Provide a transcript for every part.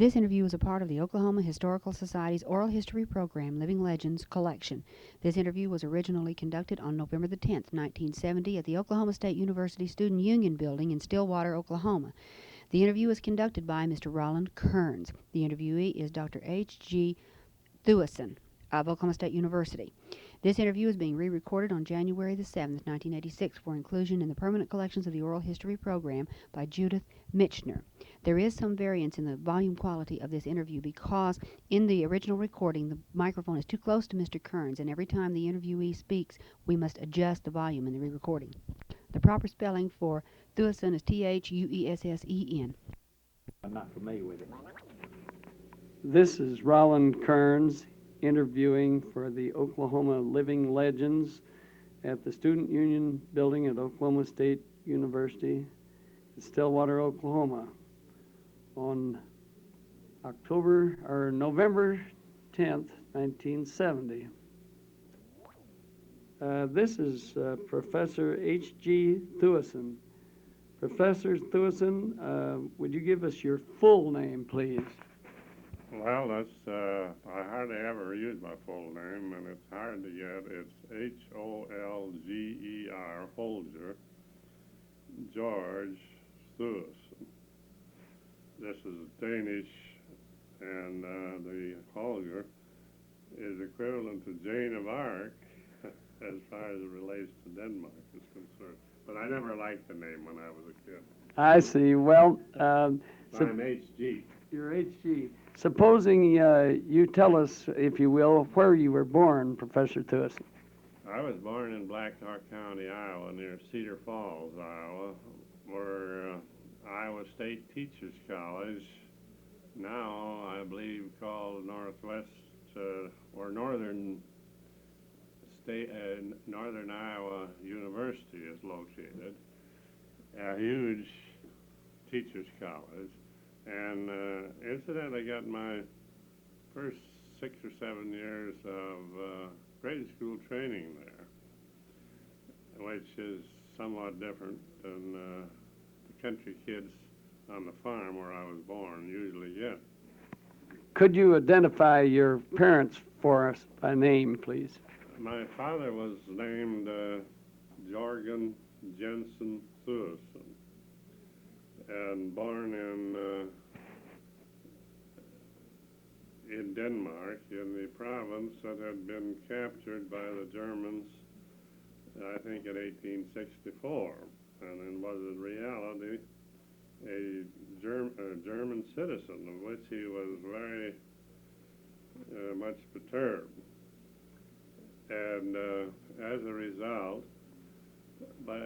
This interview is a part of the Oklahoma Historical Society's Oral History Program, Living Legends Collection. This interview was originally conducted on November the 10th, 1970 at the Oklahoma State University Student Union Building in Stillwater, Oklahoma. The interview was conducted by Mr. Rolland Kerns. The interviewee is Dr. H.G. Thuessen of Oklahoma State University. This interview is being re-recorded on January the 7th, 1986 for inclusion in the permanent collections of the Oral History Program by Judith Michener. There is some variance in the volume quality of this interview because in the original recording the microphone is too close to Mr. Kerns, and every time the interviewee speaks we must adjust the volume in the re-recording. The proper spelling for Thuessen is Thuessen. I'm not familiar with it. This is Rolland Kerns interviewing for the Oklahoma Living Legends at the Student Union Building at Oklahoma State University in Stillwater, Oklahoma on November 10th, 1970. This is Professor H.G. Thuessen. Professor Thuessen, would you give us your full name, please? Well, I hardly ever use my full name, and it's hard to get. It's Holger, Holger, George Thuessen. This is Danish, and the Holger is equivalent to Joan of Arc as far as it relates to Denmark is concerned. But I never liked the name when I was a kid. I see. Well, I'm H.G. You're H.G. Supposing you tell us, if you will, where you were born, Professor Thuessen. I was born in Black Hawk County, Iowa, near Cedar Falls, Iowa, where Iowa State Teachers College, now I believe called Northwest or Northern Iowa University, is located. A huge teachers college. And incidentally, I got my first 6 or 7 years of grade school training there, which is somewhat different than the country kids on the farm where I was born usually get. Could you identify your parents for us by name, please? My father was named Jorgen Jensen Thuessen, and born in Denmark, in the province that had been captured by the Germans, I think in 1864, and then was in reality a German citizen, of which he was very much perturbed. And as a result, by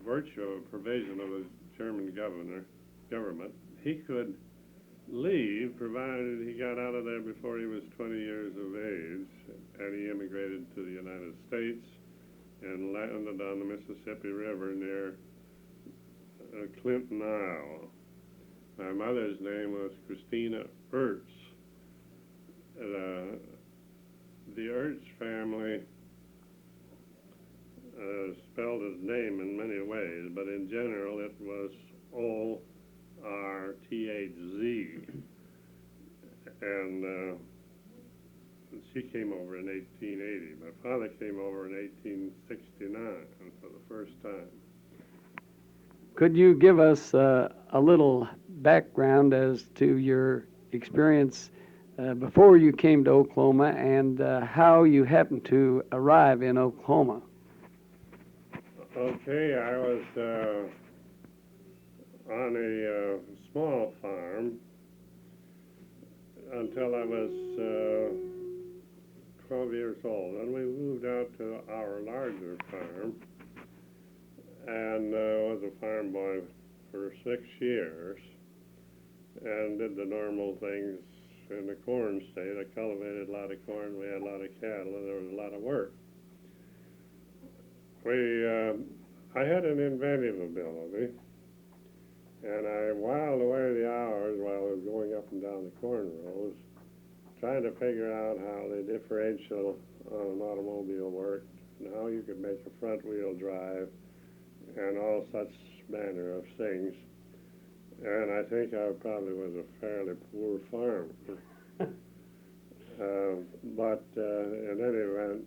virtue of a provision of the German government, he could leave provided he got out of there before he was 20 years of age, and he immigrated to the United States and landed on the Mississippi River near Clinton, Iowa. My mother's name was Christina Ertz. The Ertz family spelled his name in many ways, but in general it was O-R-T-H-Z. And she came over in 1880. My father came over in 1869 for the first time. Could you give us a little background as to your experience before you came to Oklahoma and how you happened to arrive in Oklahoma? Okay, I was on a small farm until I was 12 years old. Then we moved out to our larger farm and was a farm boy for 6 years and did the normal things in the corn state. I cultivated a lot of corn, we had a lot of cattle, and there was a lot of work. I had an inventive ability, and I whiled away the hours while I was going up and down the corn rows, trying to figure out how the differential on an automobile worked, and how you could make a front wheel drive, and all such manner of things. and I think I probably was a fairly poor farmer. But in any event,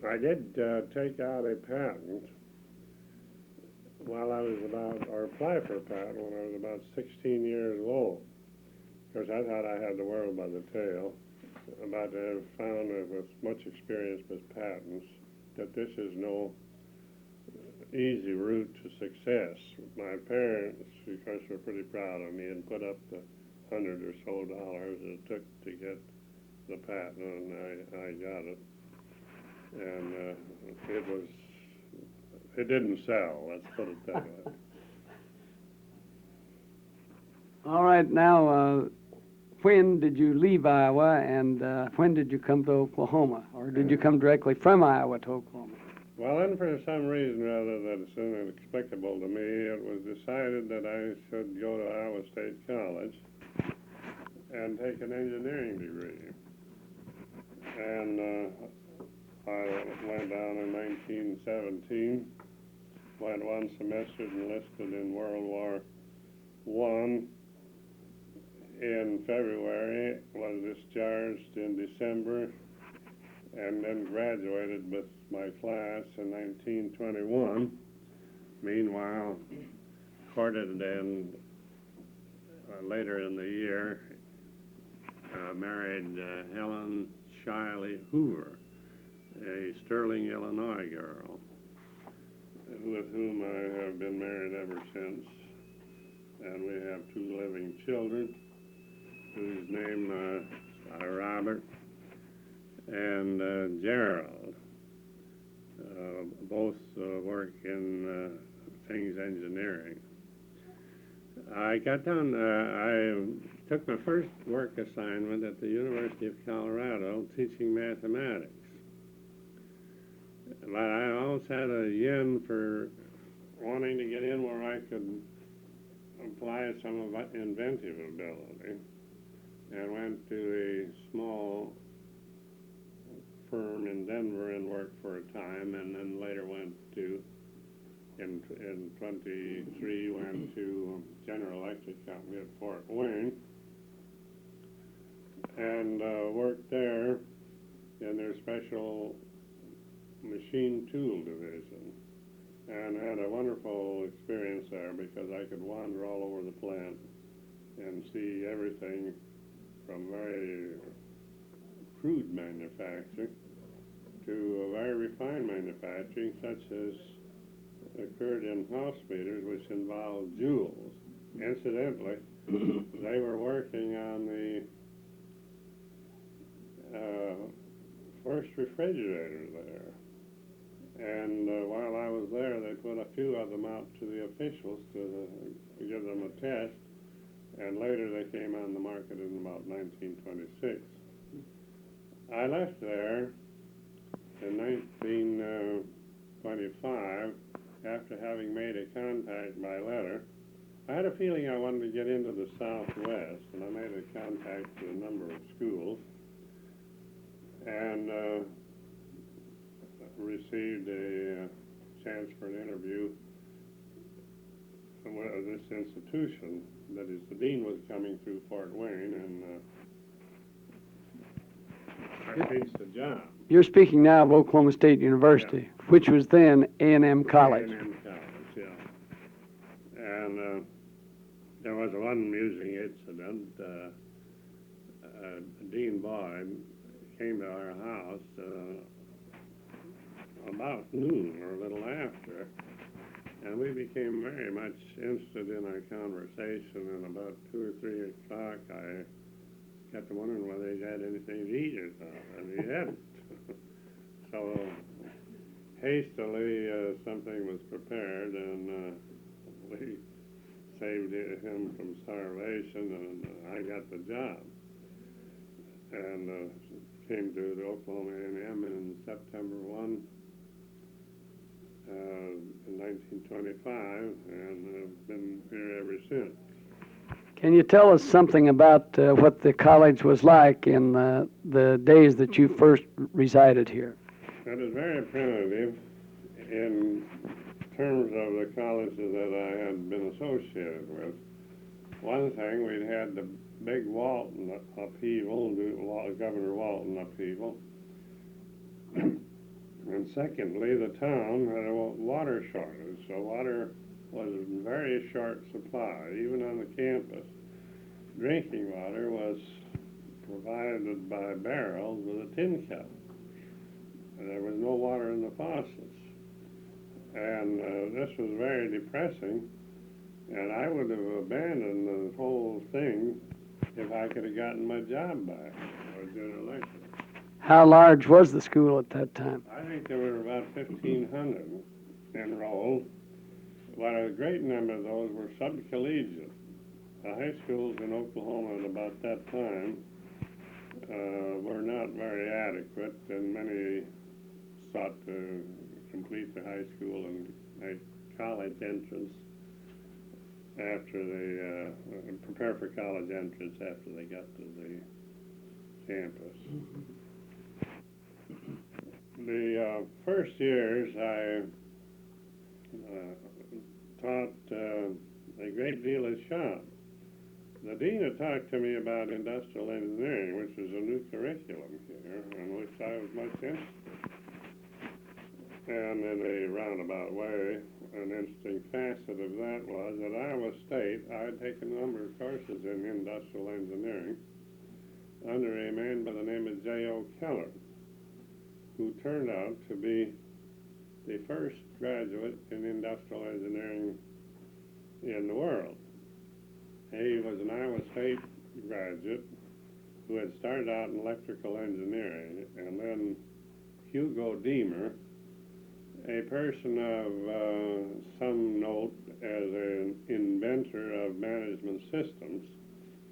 I did take out a patent while I was or apply for a patent when I was about 16 years old. Because I thought I had the world by the tail. But I found that with much experience with patents that this is no easy route to success. My parents, of course, were pretty proud of me and put up the $100 or so it took to get the patent, and I got it. And it didn't sell, let's put it that way. All right, now, when did you leave Iowa, and when did you come to Oklahoma? Or did you come directly from Iowa to Oklahoma? Well, then for some reason or other that's inexplicable to me, it was decided that I should go to Iowa State College and take an engineering degree. And I went down in 1917, went one semester, enlisted in World War I. In February, was discharged in December, and then graduated with my class in 1921. Meanwhile, courted and later in the year, married Helen Shiley Hoover, a Sterling, Illinois girl, with whom I have been married ever since. And we have 2 living children, whose name are Robert and Gerald. Both work in things engineering. I got down, I took my first work assignment at the University of Colorado teaching mathematics. But I always had a yen for wanting to get in where I could apply some of my inventive ability, and went to a small firm in Denver and worked for a time, and then later went to, in 23, went to General Electric Company at Fort Wayne, and worked there in their special machine tool division, and had a wonderful experience there because I could wander all over the plant and see everything from very crude manufacturing to a very refined manufacturing, such as occurred in house meters, which involved joules. Incidentally, they were working on the first refrigerator there. And while I was there, they put a few of them out to the officials to give them a test, and later they came on the market in about 1926. I left there in 1925 after having made a contact by letter. I had a feeling I wanted to get into the Southwest, and I made a contact to a number of schools, and received a chance for an interview with this institution. That is, the dean was coming through Fort Wayne, and I pinched the job. You're speaking now of Oklahoma State University, which was then A&M College. A&M College, yeah. And there was one amusing incident. Dean Boyd came to our house about noon or a little after, and we became very much interested in our conversation, and about 2 or 3 o'clock I kept wondering whether he had anything to eat or something, and he hadn't. So hastily something was prepared, and we saved him from starvation, and I got the job. And came to the Oklahoma A&M in September 1, in 1925, and I've been here ever since. Can you tell us something about what the college was like in the days that you first resided here? It was very primitive in terms of the colleges that I had been associated with. One thing, we'd had the big Walton upheaval, Governor Walton upheaval. And secondly, the town had a water shortage, so water was in very short supply, even on the campus. Drinking water was provided by barrels with a tin cup. And there was no water in the faucets. And this was very depressing, and I would have abandoned the whole thing if I could have gotten my job back or general lecturer. How large was the school at that time? I think there were about 1,500 enrolled, but a great number of those were subcollegiate. The high schools in Oklahoma at about that time were not very adequate, and many sought to complete the high school and make college entrance after they prepare for college entrance after they got to the campus. The first years I taught a great deal of shop. The dean had talked to me about industrial engineering, which is a new curriculum here, in which I was much interested. And in a roundabout way, an interesting facet of that was at Iowa State, I had taken a number of courses in industrial engineering under a man by the name of J.O. Keller, who turned out to be the first graduate in industrial engineering in the world. He was an Iowa State graduate who had started out in electrical engineering, and then Hugo Deemer, a person of some note as an inventor of management systems,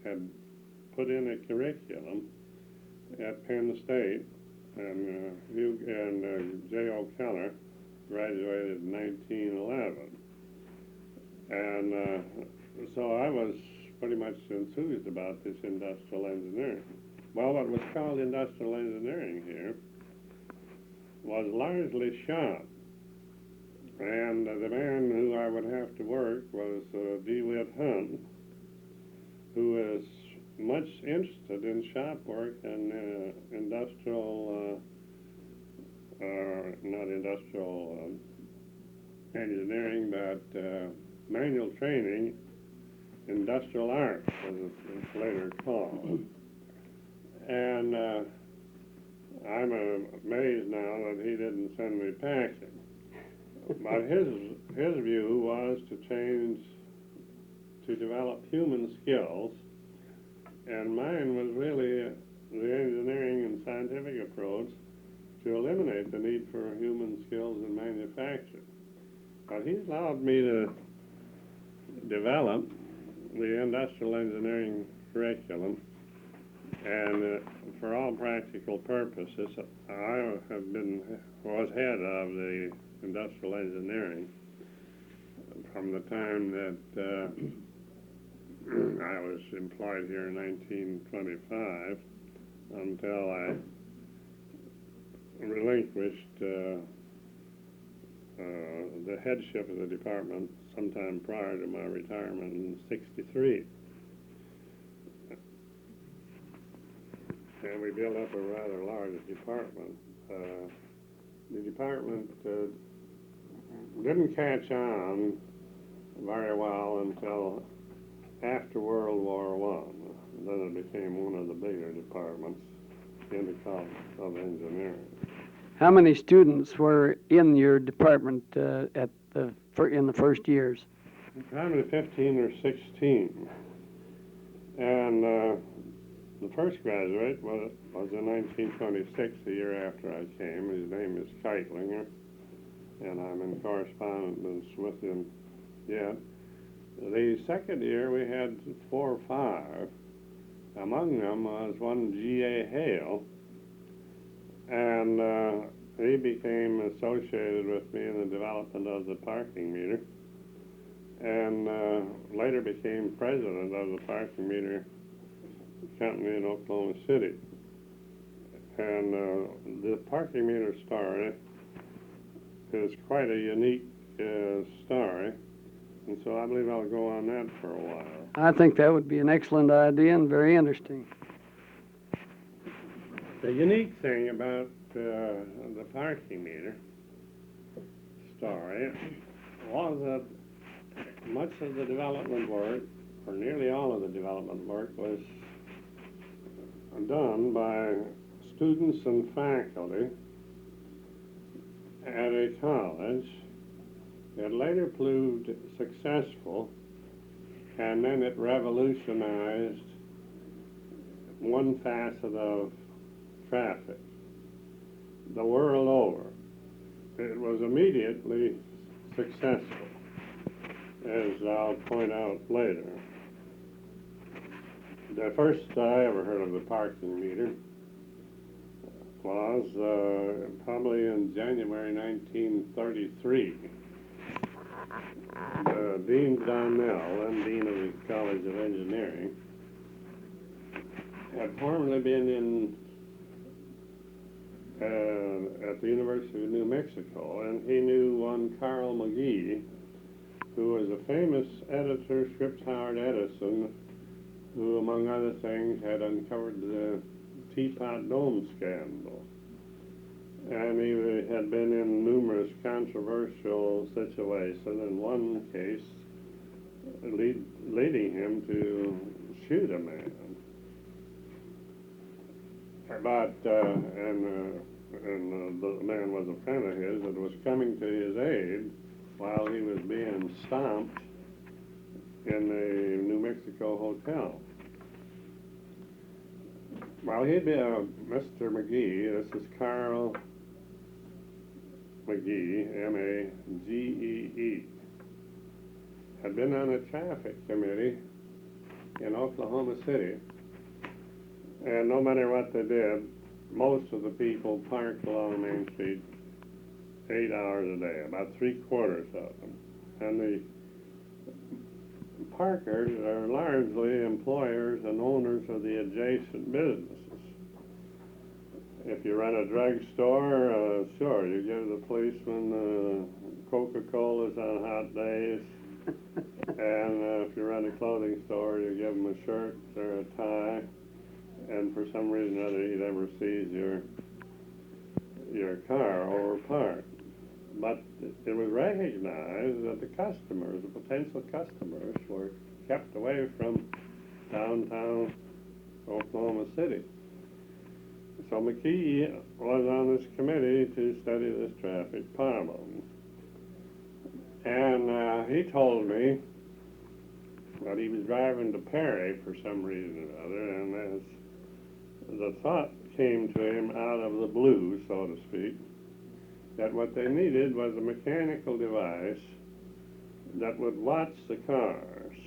had put in a curriculum at Penn State, and J.O. Keller graduated in 1911. And so I was pretty much enthused about this industrial engineering. Well, what was called industrial engineering here was largely shop. And the man who I would have to work was DeWitt Hunt, who is much interested in shop work and industrial, not industrial engineering, but manual training, industrial arts, as it's later called. And I'm amazed now that he didn't send me packing. But his view was to develop human skills, and mine was really the engineering and scientific approach to eliminate the need for human skills in manufacture. But he allowed me to develop the industrial engineering curriculum, and for all practical purposes, I was head of the industrial engineering from the time that I was employed here in 1925 until I relinquished the headship of the department sometime prior to my retirement in '63. And we built up a rather large department. The department didn't catch on very well until after World War I. Then it became one of the bigger departments in the College of Engineering. How many students were in your department in the first years? Probably 15 or 16. And the first graduate was in 1926, the year after I came. His name is Keitlinger, and I'm in correspondence with him yet. The second year we had 4 or 5. Among them was one G.A. Hale, and he became associated with me in the development of the parking meter, and later became president of the parking meter company in Oklahoma City. And the parking meter story is quite a unique story, and so I believe I'll go on that for a while. I think that would be an excellent idea and very interesting. The unique thing about the parking meter story was that much of the development work, or nearly all of the development work, was done by students and faculty at a college. It later proved successful, and then it revolutionized one facet of traffic the world over. It was immediately successful, as I'll point out later. The first I ever heard of the parking meter was probably in January 1933. Dean Donnell, then Dean of the College of Engineering, had formerly been at the University of New Mexico, and he knew one Carl Magee, who was a famous editor, Scripps Howard Edison, who, among other things, had uncovered the Teapot Dome scandal. And he had been in numerous controversial situations, in one case leading him to shoot a man. But, and the man was a friend of his and was coming to his aid while he was being stomped in a New Mexico hotel. Well, he'd been Mr. Mcgee. This is Carl Magee, M-A-G-E-E, had been on a traffic committee in Oklahoma City, and no matter what they did, most of the people parked along Main Street 8 hours a day, about 3/4 of them. And the parkers are largely employers and owners of the adjacent businesses. If you run a drugstore, sure, you give the policeman Coca-Colas on hot days. And if you run a clothing store, you give him a shirt or a tie. And for some reason or other, he never sees your car overparked. But it was recognized that the customers, the potential customers, were kept away from downtown Oklahoma City. So McGee was on this committee to study this traffic problem. And he told me that he was driving to Perry for some reason or other, and as the thought came to him out of the blue, so to speak, that what they needed was a mechanical device that would watch the cars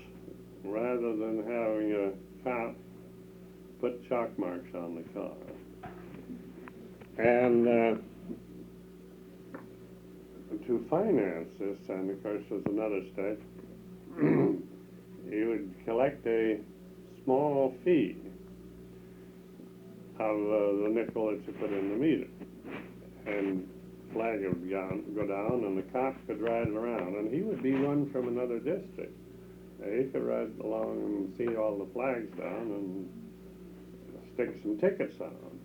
rather than having a cop put chalk marks on the car. And to finance this, and of course there's another step, he would collect a small fee of the nickel that you put in the meter. And flag would go down, and the cop could ride around, and he would be one from another district. He could ride along and see all the flags down and stick some tickets on them.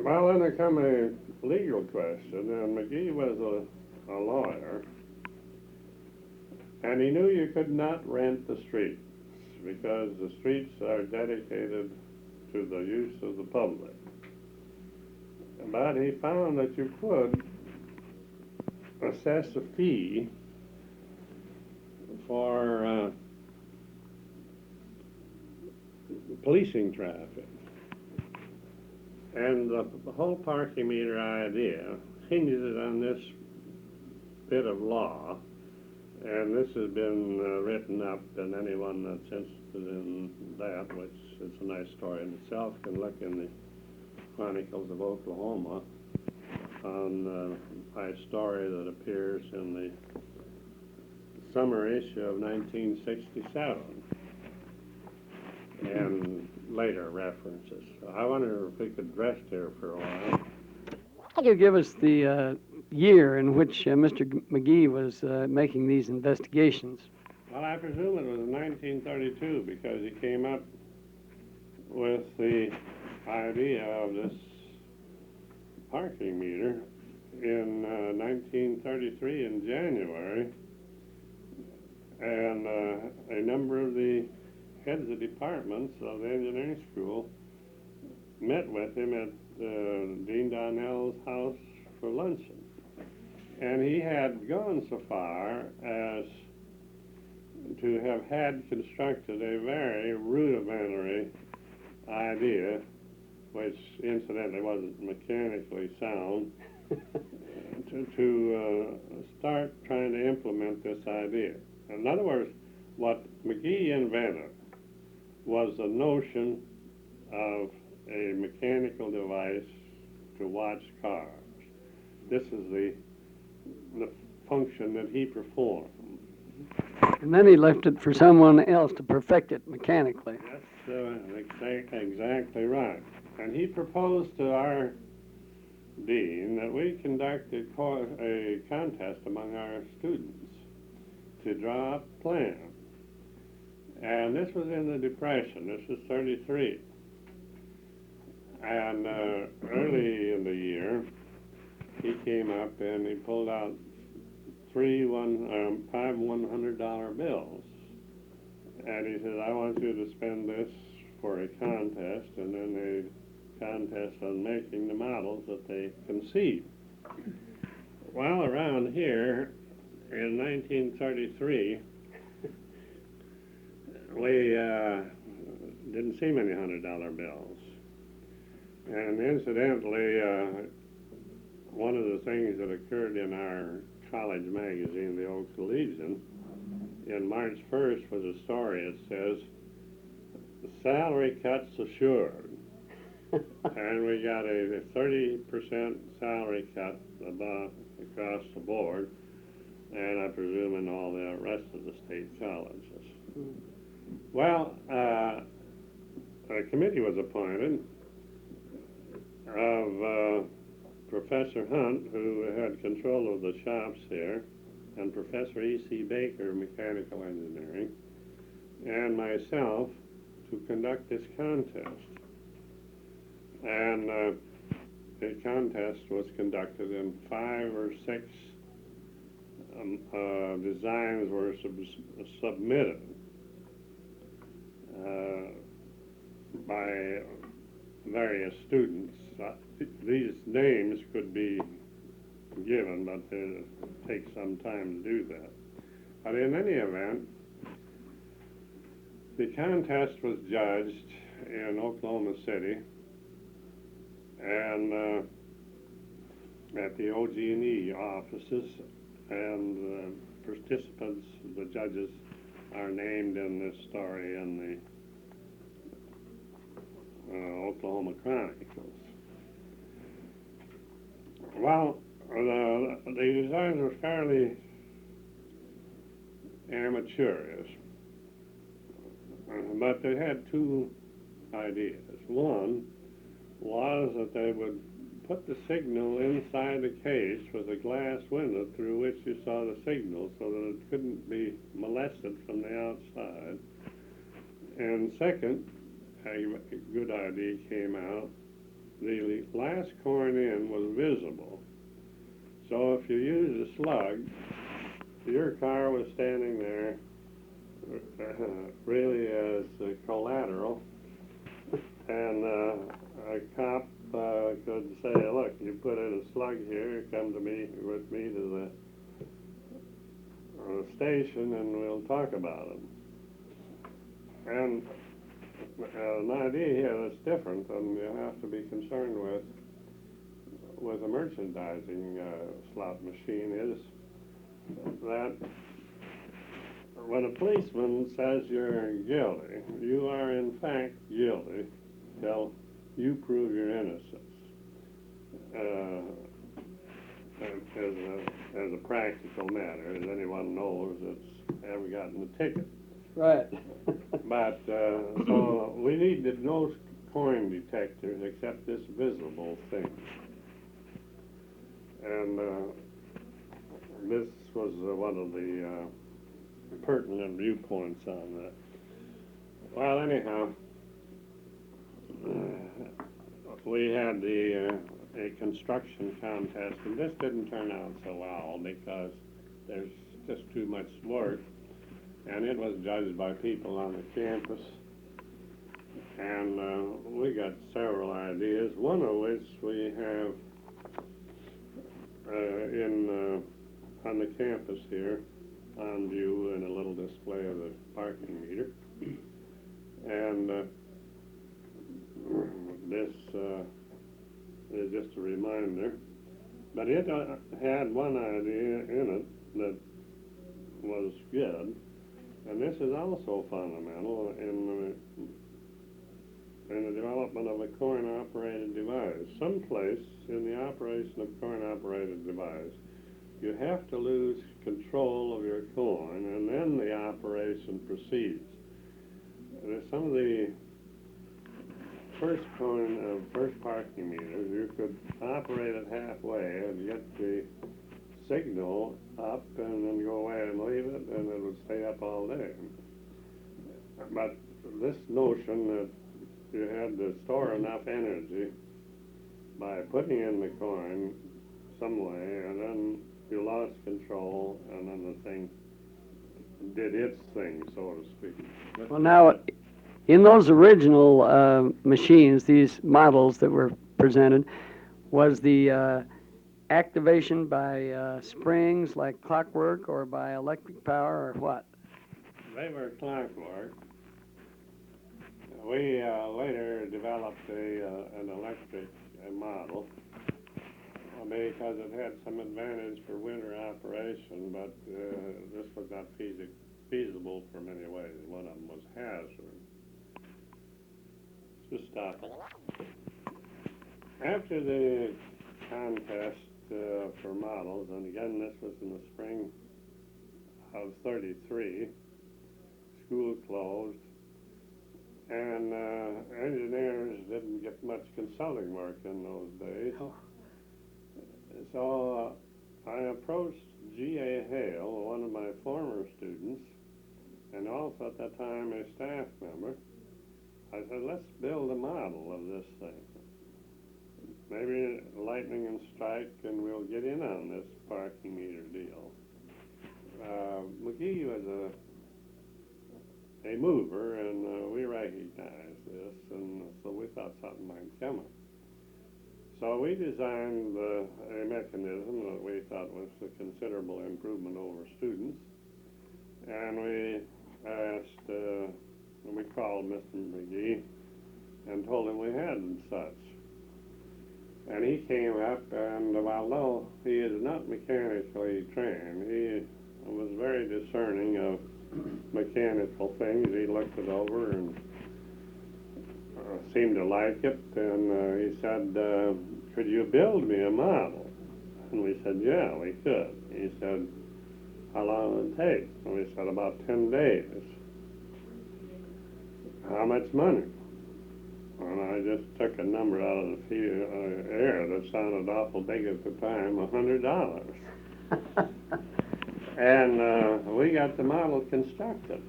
Well, then there come a legal question, and McGee was a lawyer, and he knew you could not rent the streets because the streets are dedicated to the use of the public. But he found that you could assess a fee for policing traffic. And the whole parking meter idea hinges on this bit of law, and this has been written up, and anyone that's interested in that, which is a nice story in itself, can look in the Chronicles of Oklahoma on my story that appears in the summer issue of 1967 and later references. I wonder if we could rest here for a while. Can you give us the year in which Mr. McGee was making these investigations. Well, I presume it was 1932 because he came up with the idea of this parking meter in 1933 in January, and a number of the heads of departments of the engineering school met with him at Dean Donnell's house for luncheon. And he had gone so far as to have had constructed a very rudimentary idea, which incidentally wasn't mechanically sound, to start trying to implement this idea. In other words, what Mcgee invented was the notion of a mechanical device to watch cars. This is the function that he performed. And then he left it for someone else to perfect it mechanically. That's exactly right. And he proposed to our dean that we conduct a contest among our students to draw up plans. And this was in the Depression. This was 33. And early in the year, he came up and he pulled out five $100 bills. And he said, I want you to spend this for a contest, and then a contest on making the models that they conceived. Well, around here, in 1933, we didn't see many $100 bills. And incidentally, one of the things that occurred in our college magazine, the Oak Collegian, in March 1st was a story. It says, salary cuts assured. And we got a 30% salary cut across the board, and I presume in all the rest of the state colleges. Well, a committee was appointed of Professor Hunt, who had control of the shops here, and Professor E.C. Baker, mechanical engineering, and myself to conduct this contest. And the contest was conducted, and 5 or 6 designs were submitted by various students. These names could be given, but it takes some time to do that. But in any event, the contest was judged in Oklahoma City and at the OG&E offices, and participants, the judges, are named in this story in the Oklahoma Chronicles. Well, the designs were fairly amateurish, but they had 2 ideas. One was that they would put the signal inside the case with a glass window through which you saw the signal so that it couldn't be molested from the outside. And second, a good idea came out. The last coin in was visible. So if you used a slug, your car was standing there really as collateral, and a cop could say, look, you put in a slug here, come with me to the station and we'll talk about it. And an idea here that's different and you have to be concerned with a merchandising slot machine is that when a policeman says you're guilty, you are in fact guilty till you prove your innocence. As a practical matter, as anyone knows that's ever gotten a ticket. Right. But so we needed no coin detectors except this visible thing. And this was one of the pertinent viewpoints on that. Well, anyhow, we had a construction contest, and this didn't turn out so well because there's just too much work, and it was judged by people on the campus. And we got several ideas, one of which we have on the campus here on view in a little display of the parking meter. And this is just a reminder, but it had one idea in it that was good, and this is also fundamental in the development of a coin-operated device. Someplace in the operation of coin-operated device, you have to lose control of your coin, and then the operation proceeds. Some of the first parking meters, you could operate it halfway and get the signal up and then go away and leave it, and it would stay up all day. But this notion that you had to store enough energy by putting in the coin some way, and then you lost control, and then the thing did its thing, so to speak. Well, now, in those original machines, these models that were presented, was the activation by springs like clockwork or by electric power or what? They were clockwork. We later developed an electric model because it had some advantage for winter operation, but this was not feasible for many ways. One of them was hazard. Just stop. After the contest for models, and again this was in the spring of '33, school closed, and engineers didn't get much consulting work in those days. Oh. So I approached G.A. Hale, one of my former students, and also at that time a staff member. I said, let's build a model of this thing. Maybe lightning and strike, and we'll get in on this parking meter deal. Mcgee was a mover, and we recognized this, and so we thought something might come up. So we designed a mechanism that we thought was a considerable improvement over students, and we asked, we called Mr. Magee and told him we had such. And he came up, and although he is not mechanically trained, he was very discerning of mechanical things. He looked it over and seemed to like it, and he said, could you build me a model? And we said, yeah, we could. He said, how long would it take? And we said, about 10 days. How much money? And I just took a number out of the air that sounded awful big at the time, $100. And we got the model constructed.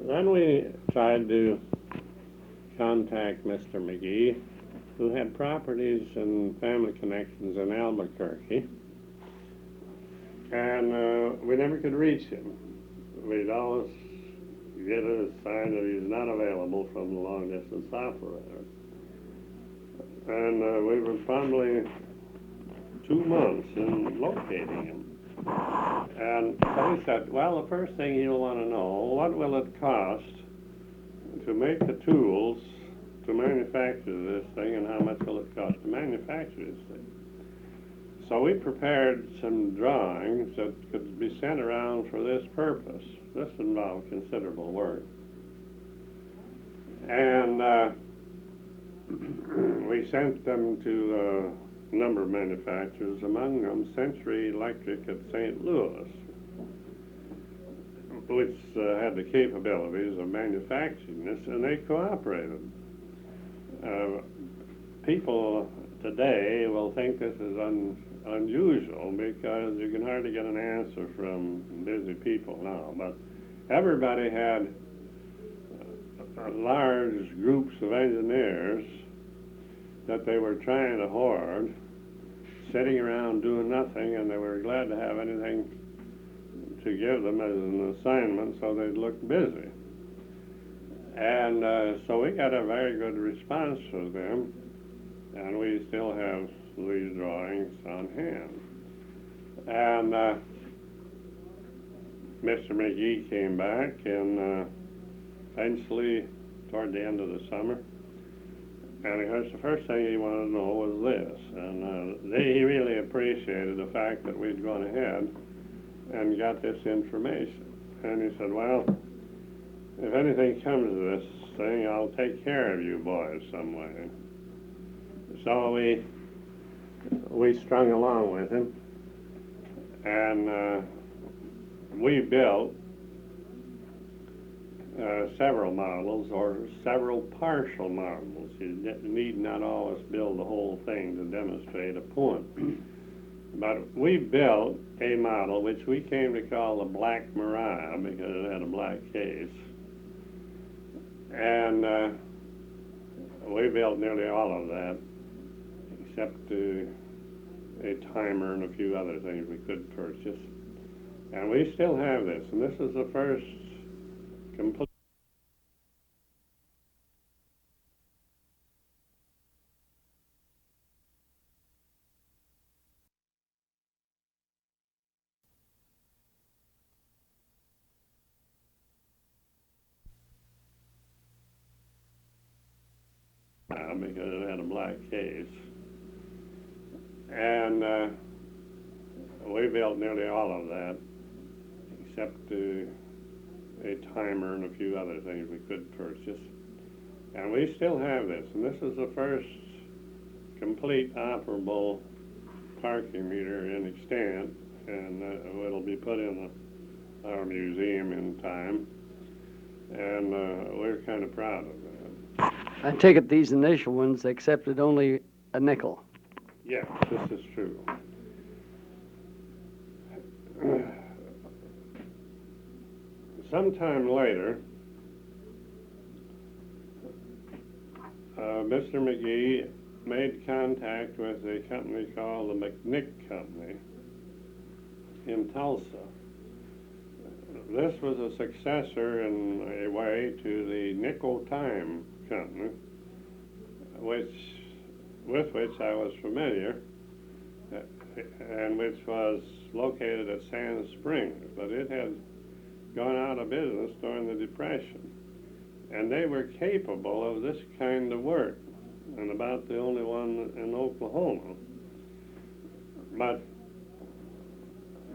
Then we tried to contact Mr. Mcgee, who had properties and family connections in Albuquerque, and we never could reach him. We'd always get a sign that he's not available from the long-distance operator. And we were probably 2 months in locating him. And so he said, well, the first thing you'll want to know, what will it cost to make the tools to manufacture this thing, and how much will it cost to manufacture this thing? So we prepared some drawings that could be sent around for this purpose. This involved considerable work. And we sent them to a number of manufacturers, among them Century Electric at St. Louis, which had the capabilities of manufacturing this, and they cooperated. People today will think this is unusual because you can hardly get an answer from busy people now. But everybody had large groups of engineers that they were trying to hoard, sitting around doing nothing, and they were glad to have anything to give them as an assignment so they'd look busy. And so we got a very good response from them, and we still have these drawings on hand. And Mr. Mcgee came back, and eventually toward the end of the summer, and of course the first thing he wanted to know was this, and he really appreciated the fact that we'd gone ahead and got this information. And he said, well, if anything comes of this thing, I'll take care of you boys some way. So we strung along with him, and we built several models, or several partial models. You need not always build the whole thing to demonstrate a point. But we built a model which we came to call the Black Mariah because it had a black case. And we built nearly all of that, except a timer and a few other things we could purchase. And we still have this, and this is the first complete because it had a black case. And we built nearly all of that, except a timer and a few other things we could purchase. And we still have this, and this is the first complete operable parking meter in extent, and it'll be put in our museum in time, and we're kind of proud of that. I take it these initial ones accepted only a nickel. Yes, this is true. Sometime later, Mr. Mcgee made contact with a company called the McNick Company in Tulsa. This was a successor in a way to the Nickel Time Company, with which I was familiar, and which was located at Sand Springs, but it had gone out of business during the Depression. And they were capable of this kind of work, and about the only one in Oklahoma. But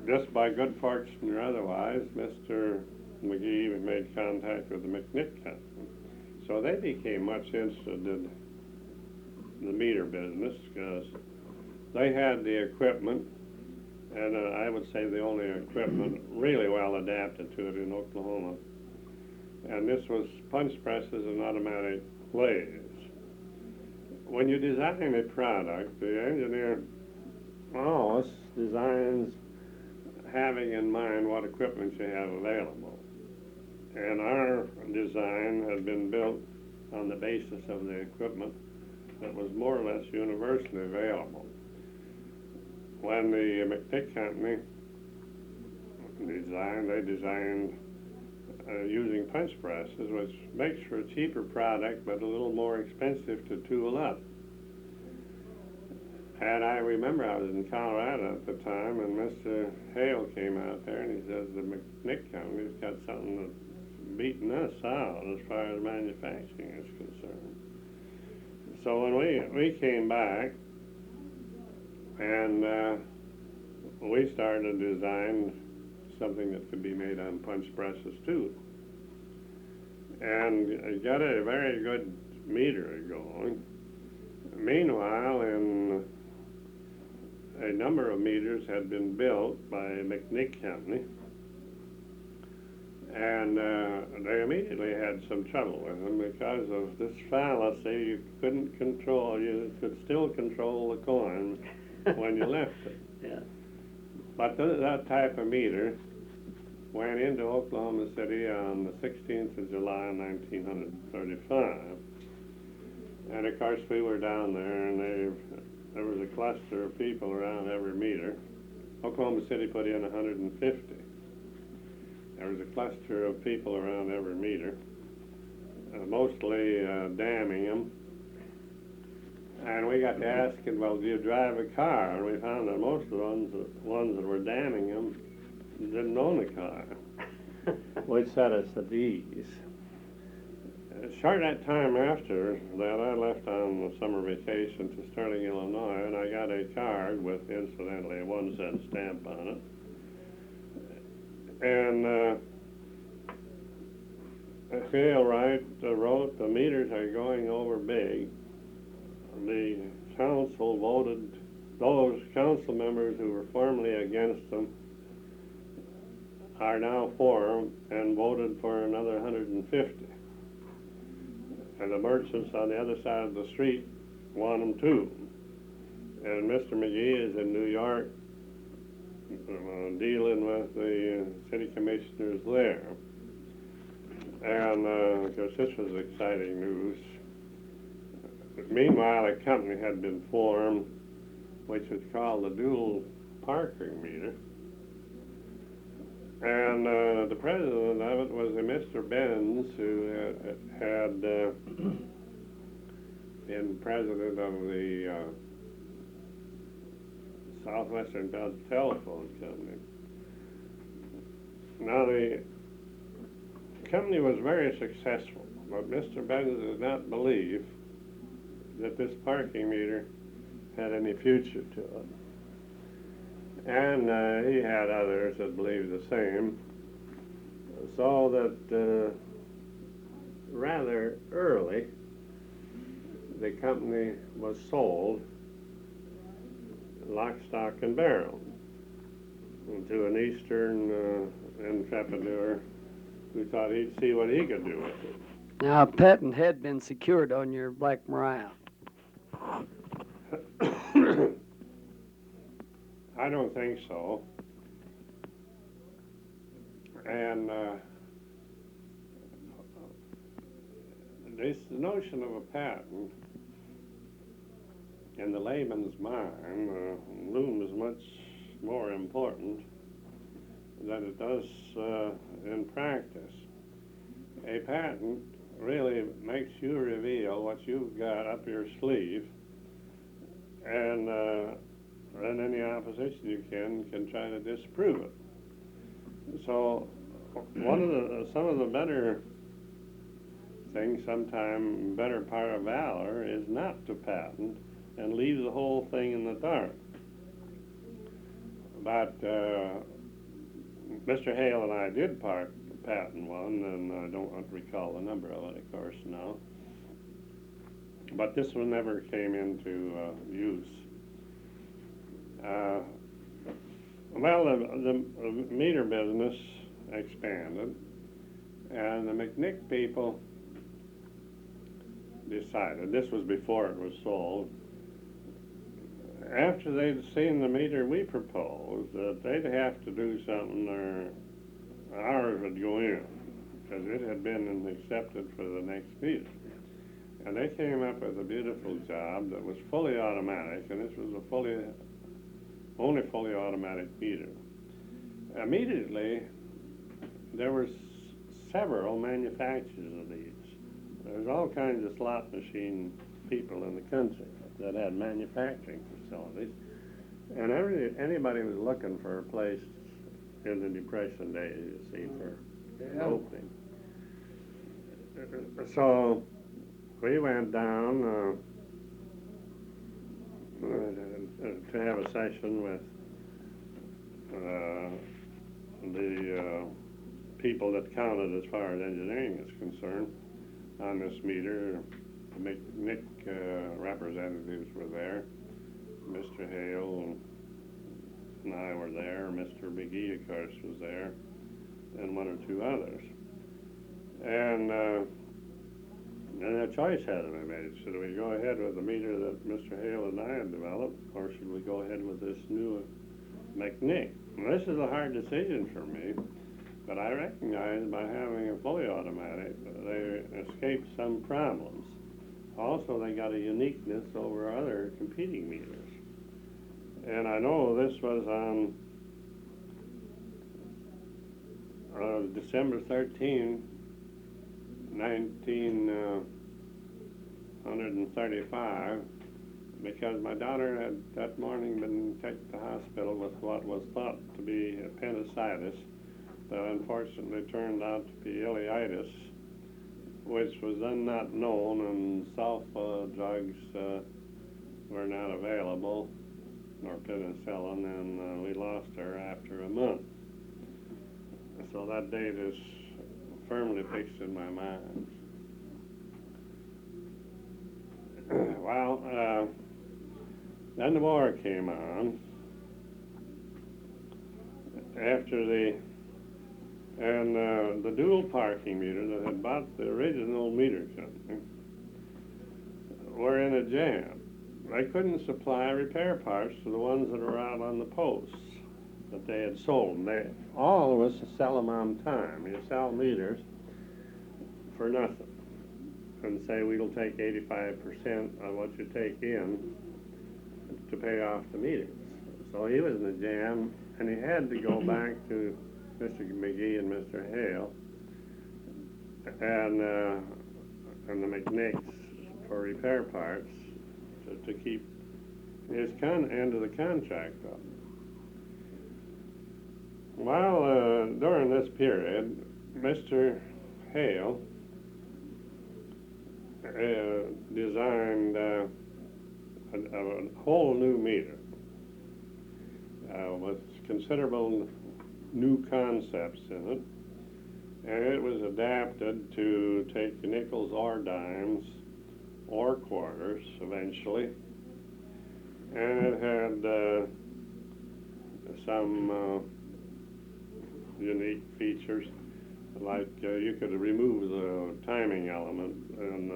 just by good fortune or otherwise, Mr. Mcgee made contact with the McNick Company. So they became much interested in the meter business because they had the equipment, and I would say the only equipment really well adapted to it in Oklahoma. And this was punch presses and automatic lathes. When you design a product, the engineer always designs having in mind what equipment you have available. And our design had been built on the basis of the equipment that was more or less universally available. When the McNick Company they designed using punch presses, which makes for a cheaper product but a little more expensive to tool up. And I remember I was in Colorado at the time, and Mr. Hale came out there and he says, the McNick Company's got something that's beating us out as far as manufacturing is concerned. So when we came back, and we started to design something that could be made on punch presses too. And got a very good meter going. Meanwhile, a number of meters had been built by McNick Company, and they immediately had some trouble with them because of this fallacy. You could still control the coin when you left it. Yeah. But that type of meter went into Oklahoma City on the 16th of July, 1935. And of course, we were down there, and there was a cluster of people around every meter. Oklahoma City put in 150. There was a cluster of people around every meter, mostly damming them. And we got to asking, well, do you drive a car? And we found that most of the ones that were damming them didn't own a car, which set us at ease. Short that time after that, I left on the summer vacation to Sterling, Illinois, and I got a card with, incidentally, a 1-cent stamp on it. And Hale Wright wrote, the meters are going over big. The council voted, those council members who were formerly against them are now for them and voted for another 150. And the merchants on the other side of the street want them too. And Mr. Mcgee is in New York dealing with the city commissioners there. And of course, this was exciting news. Meanwhile, a company had been formed, which was called the dual parking meter. And the president of it was a Mr. Benz, who had been president of the Southwestern Telephone Company. Now, the company was very successful, but Mr. Benz did not believe that this parking meter had any future to it. And he had others that believed the same, so that rather early the company was sold lock, stock, and barrel to an Eastern entrepreneur who thought he'd see what he could do with it. Now, a patent had been secured on your Black Mariah. I don't think so. And this notion of a patent in the layman's mind looms much more important than it does in practice. A patent really makes you reveal what you've got up your sleeve, and then any opposition you can try to disprove it. So some of the better things, sometime better part of valor, is not to patent and leave the whole thing in the dark. But Mr. Hale and I did patent one, and I don't recall the number of it, of course, now. But this one never came into use. Well, the meter business expanded, and the McNick people decided, this was before it was sold, after they'd seen the meter we proposed, that they'd have to do something or ours would go in, because it had been accepted for the next meter. And they came up with a beautiful job that was fully automatic, and this was a only fully automatic meter. Immediately, there were several manufacturers of these. There's all kinds of slot machine people in the country that had manufacturing facilities, and anybody was looking for a place in the Depression days, you see, for opening. So we went down to have a session with the people that counted as far as engineering is concerned on this meter. The McNick representatives were there. Mr. Hale and I were there. Mr. Magee, of course, was there, and one or two others. And a choice had to be made. Should we go ahead with the meter that Mr. Hale and I had developed, or should we go ahead with this new McNick. This is a hard decision for me, but I recognize by having a fully automatic, they escaped some problems. Also, they got a uniqueness over other competing meters. And I know this was on December 13, 1935, because my daughter had that morning been taken to the hospital with what was thought to be appendicitis that unfortunately turned out to be ileitis, which was then not known, and sulfa drugs were not available, nor penicillin, and we lost her after a month. So that date is firmly fixed in my mind. Well, then the war came on. After the dual parking meter that had bought the original meter company were in a jam. They couldn't supply repair parts to the ones that were out on the posts that they had sold. And all of us sell them on time. You sell meters for nothing and say we'll take 85% of what you take in to pay off the meters. So he was in a jam, and he had to go back to Mr. Mcgee and Mr. Hale and the McNicks for repair parts to keep his end of the contract up. Well, during this period, Mr. Hale designed a whole new meter with considerable new concepts in it, and it was adapted to take nickels or dimes or quarters eventually, and it had some unique features, like you could remove the timing element and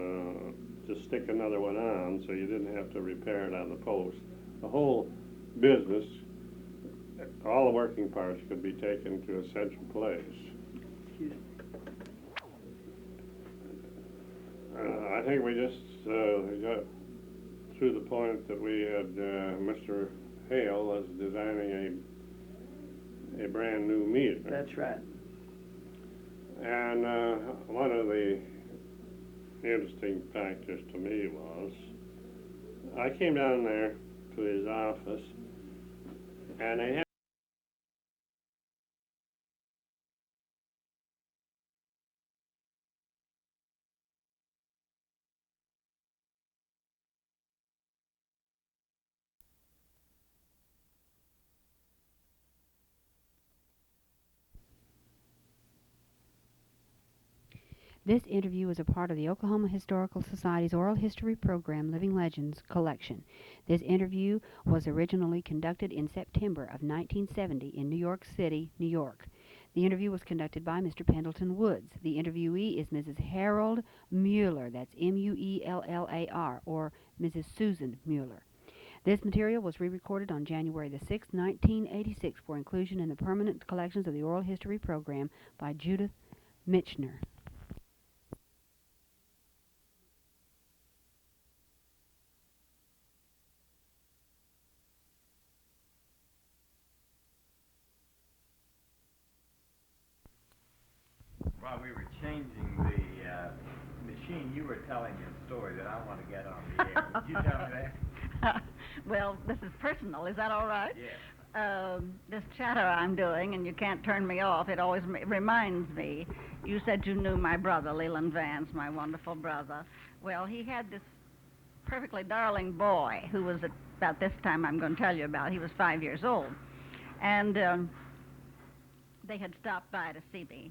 just stick another one on, so you didn't have to repair it on the post. The whole business, all the working parts could be taken to a central place. I think we just got to the point that we had Mr. Hale was designing a brand new meter. That's right. And one of the interesting factors to me was I came down there to his office, and they had This interview is a part of the Oklahoma Historical Society's Oral History Program Living Legends collection. This interview was originally conducted in September of 1970 in New York City, New York. The interview was conducted by Mr. Pendleton Woods. The interviewee is Mrs. Harold Mueller, that's Mullar, or Mrs. Susan Mueller. This material was re-recorded on January the 6th, 1986 for inclusion in the permanent collections of the Oral History Program by Judith Michener. While we were changing the machine, you were telling me a story that I want to get on the air. Would you tell me that? Well, this is personal. Is that all right? Yes. This chatter I'm doing, and you can't turn me off, it always reminds me. You said you knew my brother, Leland Vance, my wonderful brother. Well, he had this perfectly darling boy who was at about this time I'm going to tell you about. He was 5 years old. And they had stopped by to see me.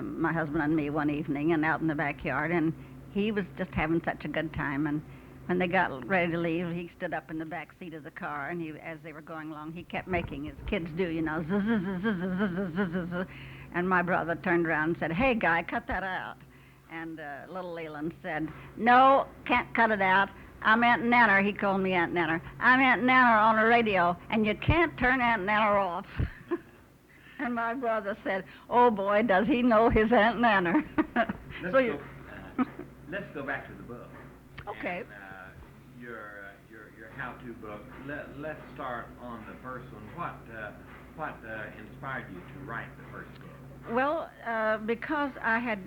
My husband and me one evening, and out in the backyard, and he was just having such a good time. And when they got ready to leave, he stood up in the back seat of the car, and as they were going along, he kept making, as kids do, you know, zzz, zzz, zzz, zzz, zzz, zzz, zzz. And my brother turned around and said, "Hey, guy, cut that out." And little Leland said, "No, can't cut it out. I'm Aunt Nanner. He called me Aunt Nanner. I'm Aunt Nanner on the radio, and you can't turn Aunt Nanner off. And my brother said, "Oh boy, does he know his Aunt Nanner." Let's go back to the book. Okay. And, your how-to book. Let's start on the first one. What inspired you to write the first book? Well, because I had,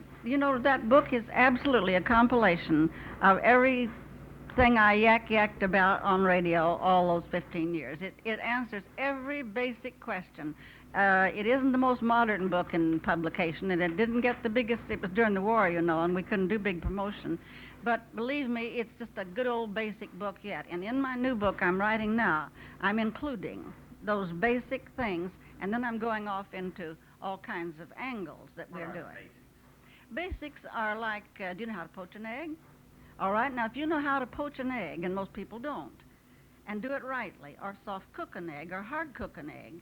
that book is absolutely a compilation of everything I yacked about on radio all those 15 years. It answers every basic question. It isn't the most modern book in publication, and it didn't get the biggest. It was during the war, and we couldn't do big promotion. But believe me, it's just a good old basic book yet. And in my new book I'm writing now, I'm including those basic things, and then I'm going off into all kinds of angles that we're doing. Basics are like, do you know how to poach an egg? All right, now if you know how to poach an egg, and most people don't, and do it rightly, or soft cook an egg, or hard cook an egg,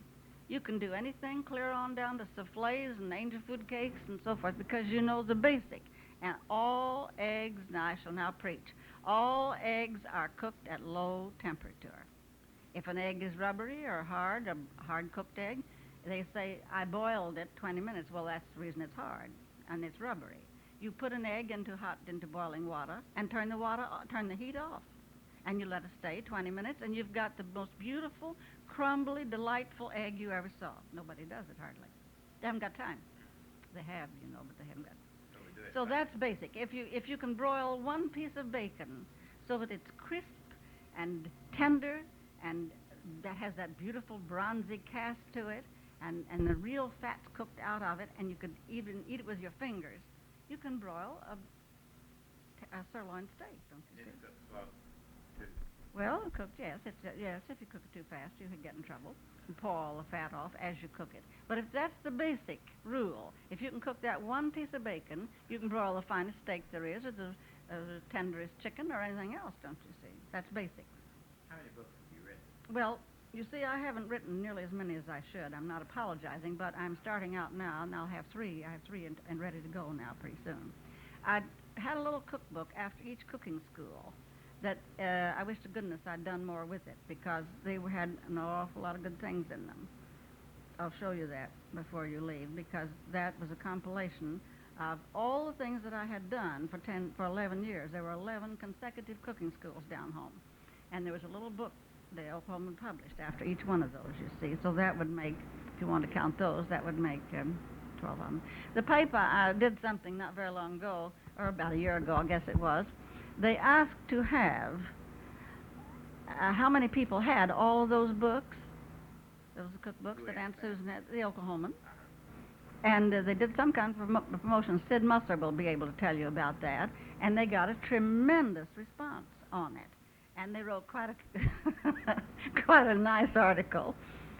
you can do anything clear on down to souffles and angel food cakes and so forth, because you know the basic. And all eggs, now I shall now preach, all eggs are cooked at low temperature. If an egg is rubbery or hard, a hard-cooked egg, they say, I boiled it 20 minutes. Well, that's the reason it's hard and it's rubbery. You put an egg into boiling water and turn the heat off. And you let it stay 20 minutes, and you've got the most beautiful, crumbly, delightful egg you ever saw. Nobody does it, hardly. They haven't got time. They have, but they haven't got. So that's basic. If you can broil one piece of bacon so that it's crisp and tender and that has that beautiful bronzy cast to it, and the real fat's cooked out of it, and you could even eat it with your fingers, you can broil a sirloin steak, don't you see? Well, cooked, yes. Yes, if you cook it too fast, you could get in trouble. And pour all the fat off as you cook it. But if that's the basic rule, if you can cook that one piece of bacon, you can broil the finest steak there is, or the tenderest chicken, or anything else, don't you see? That's basic. How many books have you written? Well, you see, I haven't written nearly as many as I should. I'm not apologizing, but I'm starting out now, and I'll have three. I have three and ready to go now pretty soon. I had a little cookbook after each cooking school that I wish to goodness I'd done more with it, because they had an awful lot of good things in them. I'll show you that before you leave, because that was a compilation of all the things that I had done for 11 years. There were 11 consecutive cooking schools down home. And there was a little book the Oklahoma published after each one of those, you see. So that would make, if you want to count those, that would make 12 of them. The paper, I did something not very long ago, or about a year ago, I guess it was. They asked to have how many people had all those books, those cookbooks that Aunt Susan had, the Oklahoman. And they did some kind of promotion. Sid Musser will be able to tell you about that. And they got a tremendous response on it. And they wrote quite a nice article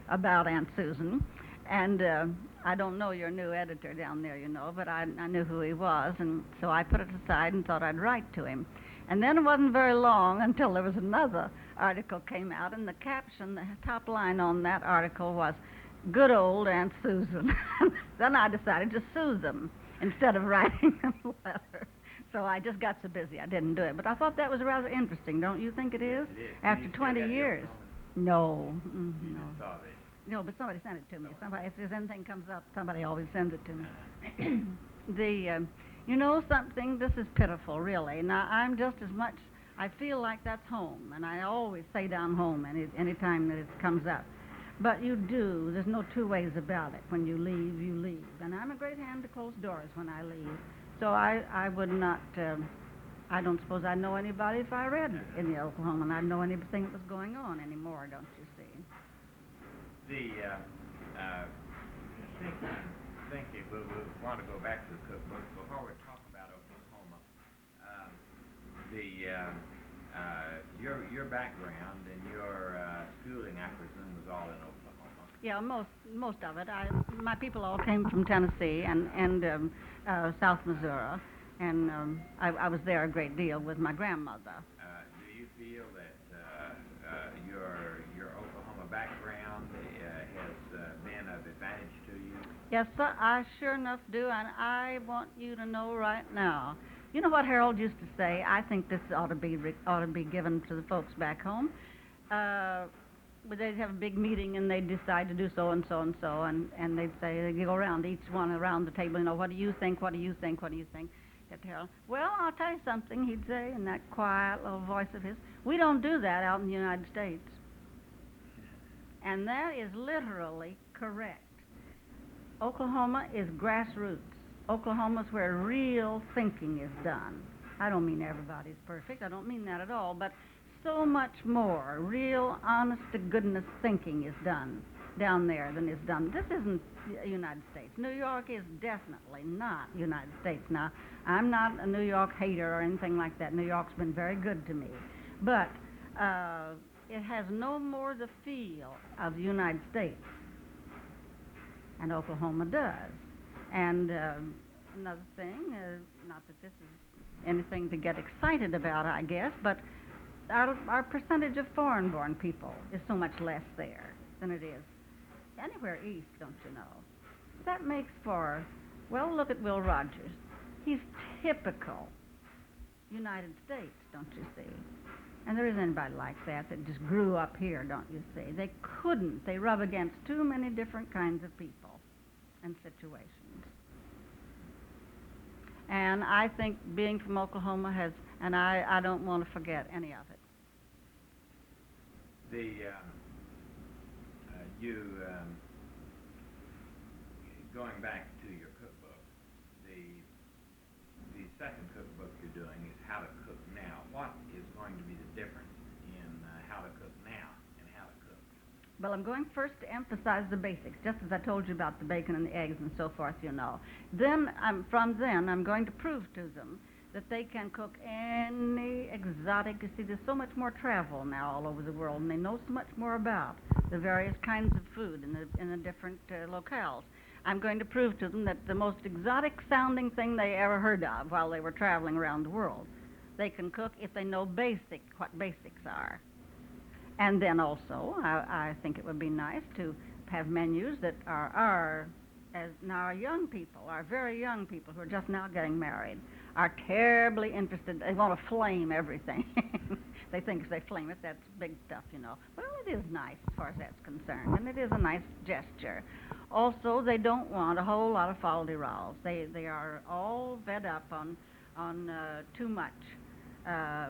about Aunt Susan. And I don't know your new editor down there, but I knew who he was. And so I put it aside and thought I'd write to him. And then it wasn't very long until there was another article came out, and the caption, the top line on that article was, "Good old Aunt Susan." Then I decided to sue them instead of writing them a letter. So I just got so busy I didn't do it. But I thought that was rather interesting, don't you think it is? It is. After 20 years. No. You just saw this. No, but somebody sent it to me. Somebody, if there's anything comes up, somebody always sends it to me. Something, this is pitiful, really. Now, I'm just as much, I feel like that's home, and I always say down home any time that it comes up. But you do. There's no two ways about it. When you leave, you leave. And I'm a great hand to close doors when I leave. So I would not, I don't suppose I'd know anybody if I read in the Oklahoma, and I'd know anything that was going on anymore, don't you see? Thinking we'll want to go back to the cookbook. Before we talk about Oklahoma, your background and your schooling, I presume, was all in Oklahoma. Yeah, most of it. My people all came from Tennessee and South Missouri, and I was there a great deal with my grandmother. Do you feel that your Oklahoma background has been of advantage to you? Yes, sir, I sure enough do, and I want you to know right now You know what Harold used to say? I think this ought to be given to the folks back home. But they'd have a big meeting and they'd decide to do so and so and so, and they'd say, they'd go around, each one around the table, what do you think, what do you think, what do you think? Get to Harold. Well, I'll tell you something, he'd say in that quiet little voice of his. We don't do that out in the United States. And that is literally correct. Oklahoma is grassroots. Oklahoma's where real thinking is done. I don't mean everybody's perfect, I don't mean that at all, but so much more real, honest-to-goodness thinking is done down there than is done. This isn't the United States. New York is definitely not United States. Now, I'm not a New York hater or anything like that. New York's been very good to me. But it has no more the feel of the United States, and Oklahoma does. And another thing, not that this is anything to get excited about, I guess, but our percentage of foreign-born people is so much less there than it is anywhere east, don't you know? That makes for, well, look at Will Rogers. He's typical United States, don't you see? And there isn't anybody like that just grew up here, don't you see? They couldn't. They rub against too many different kinds of people and situations. And I think being from Oklahoma has, and I don't want to forget any of it. Going back to your cookbook, the second cookbook you're doing is How to Cook Now. What is going to be the difference in How to Cook Now and How to Cook? Well, I'm going first to emphasize the basics, just as I told you about the bacon and the eggs and so forth, you know. Then, from then, I'm going to prove to them that they can cook any exotic. You see, there's so much more travel now all over the world, and they know so much more about the various kinds of food in the different locales. I'm going to prove to them that the most exotic-sounding thing they ever heard of while they were traveling around the world, they can cook if they know what basics are. And then also, I think it would be nice to have menus that are as now our young people, our very young people who are just now getting married, are terribly interested. They want to flame everything. They think if they flame it, that's big stuff, you know. Well, it is nice as far as that's concerned, and it is a nice gesture. Also, they don't want a whole lot of fol-de-rols. They are all fed up on too much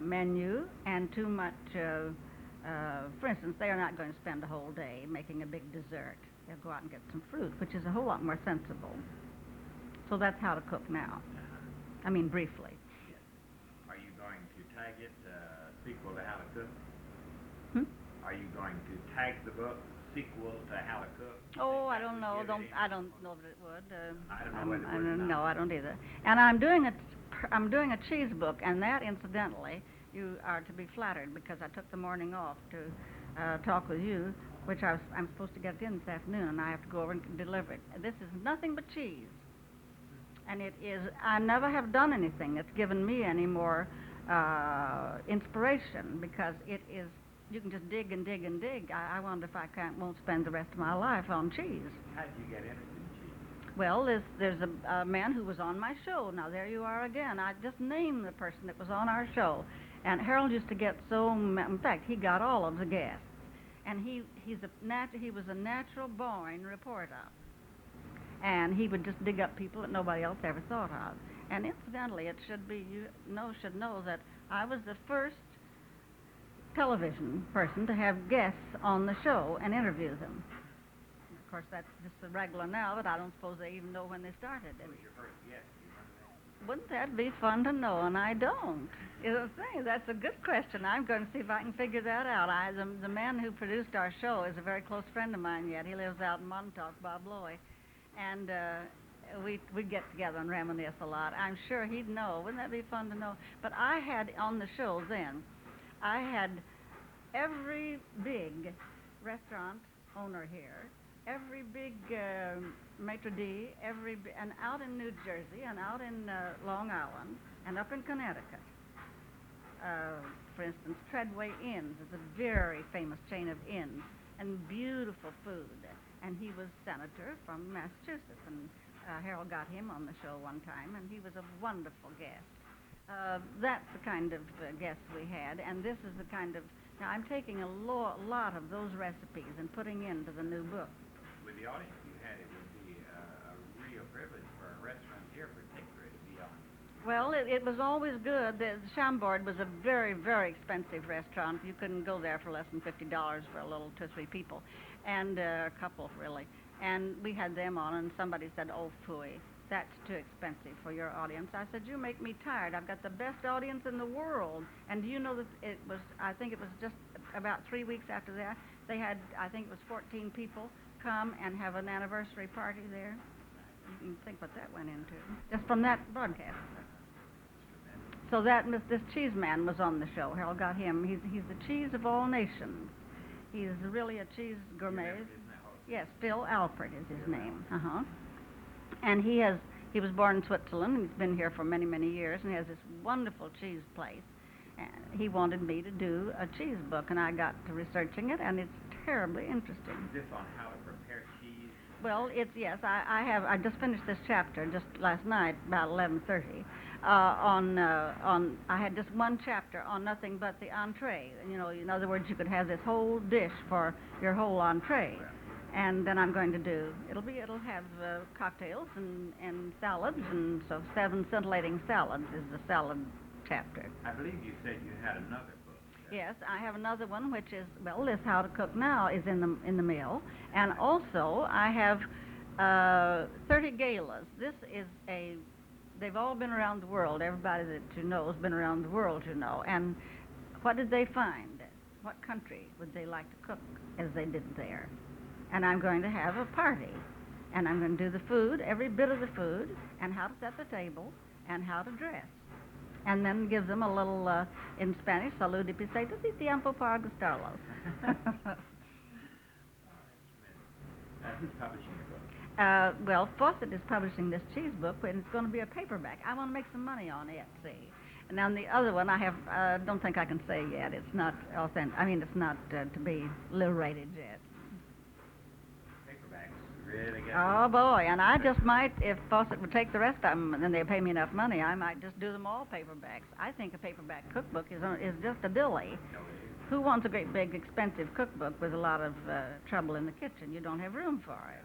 menu and too much. For instance, they are not going to spend a whole day making a big dessert. They'll go out and get some fruit, which is a whole lot more sensible. So that's How to Cook Now. I mean, briefly. Yes. Are you going to tag it sequel to How to Cook? Are you going to tag the book sequel to How to Cook? Oh, I don't know. I don't know that it would. I don't know whether it would or not. No, I don't either. And I'm doing a cheese book, and that, incidentally, you are to be flattered because I took the morning off to talk with you, which I'm supposed to get it in this afternoon, and I have to go over and deliver it. This is nothing but cheese. And it is, I never have done anything that's given me any more inspiration, because it is, you can just dig and dig and dig. I wonder if I won't spend the rest of my life on cheese. How did you get interested in cheese? Well, there's a man who was on my show. Now, there you are again. I just named the person that was on our show. And Harold used to get in fact, he got all of the guests. And he was a natural-born reporter. And he would just dig up people that nobody else ever thought of. And incidentally, it should know that I was the first television person to have guests on the show and interview them. Of course, that's just the regular now, but I don't suppose they even know when they started. Who was your first guest? Do you remember that? Wouldn't that be fun to know? And I don't. That's a good question. I'm going to see if I can figure that out. The man who produced our show is a very close friend of mine yet. He lives out in Montauk, Bob Loy. And we'd get together and reminisce a lot. I'm sure he'd know. Wouldn't that be fun to know? But I had on the show then, I had every big restaurant owner here, every big maitre d', and out in New Jersey and out in Long Island and up in Connecticut. For instance, Treadway Inns is a very famous chain of inns and beautiful food. And he was senator from Massachusetts, and Harold got him on the show one time, and he was a wonderful guest. That's the kind of guests we had, and this is the kind of. Now I'm taking a lot of those recipes and putting into the new book. With the audience you had, it would be a real privilege for a restaurateur particularly to be on. Well, it was always good. The Chambord was a very, very expensive restaurant. You couldn't go there for less than $50 for a little 2 or 3 people, and a couple really. And we had them on, and somebody said, "Oh, phooey, that's too expensive for your audience." I said, "You make me tired. I've got the best audience in the world." And do you know that it was? I think it was just about 3 weeks after that. They had, I think it was 14 people come and have an anniversary party there. You can think what that went into just from that broadcast. So this cheese man was on the show. Harold got him. He's the cheese of all nations. He's really a cheese gourmet. Yes, Phil Alfred is his name. And he was born in Switzerland. He's been here for many, many years, and he has this wonderful cheese place. And he wanted me to do a cheese book, and I got to researching it, and it's terribly interesting. Is this on how to prepare cheese? Well, yes. I just finished this chapter just last night, about 11:30. I had just one chapter on nothing but the entree. You know, in other words, you could have this whole dish for your whole entree. And then I'm going to do, it'll have cocktails and salads, and so 7 scintillating salads is the salad chapter. I believe you said you had another book. Yes, I have another one, which is, well, this How to Cook Now is in the mail. And also, I have 30 galas. This is they've all been around the world. Everybody that you know has been around the world, you know. And what did they find? What country would they like to cook as they did there? And I'm going to have a party. And I'm going to do the food, every bit of the food, and how to set the table, and how to dress. And then give them a little, in Spanish, salud y pesetas y tiempo para gustarlos. Who's publishing your book? Well, Fawcett is publishing this cheese book, and it's going to be a paperback. I want to make some money on it, see. And on the other one, I don't think I can say yet. It's not authentic. I mean, it's not to be liberated yet. Really good. Oh, boy, and I just might, if Fawcett would take the rest of them, and then they pay me enough money, I might just do them all paperbacks. I think a paperback cookbook is just a dilly. Who wants a great, big, expensive cookbook with a lot of trouble in the kitchen? You don't have room for it.